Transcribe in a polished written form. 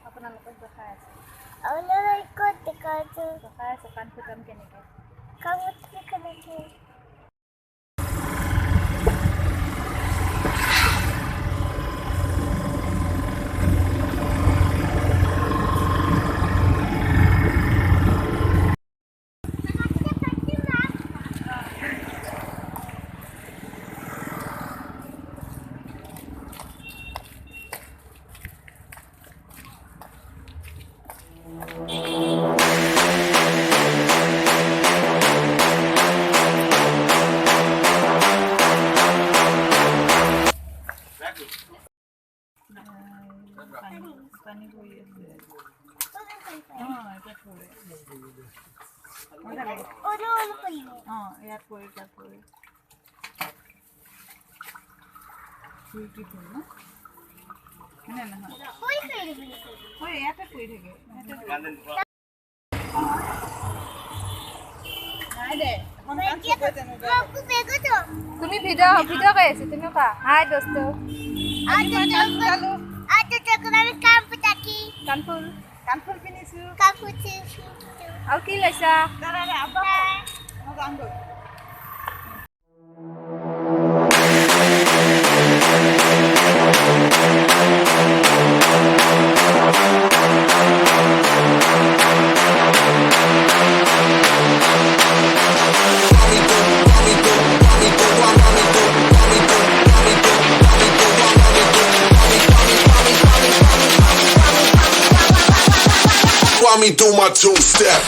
আপোনালোকে জখাই আছে জখাই আছে কাণ ফুটাম কেনেকৈ পানী পৰি আছে ইয়াত পৰি তাত পৰি কি ফুল ন হয়নে নহয় ইয়াতে পৰি থাকে তুমি ভিডিঅ' কৰি আছো তুমি কোৱা হাই দোস্ত কাণফুল পিন্ধিছো আৰু কি লৈছা Me do my two-step.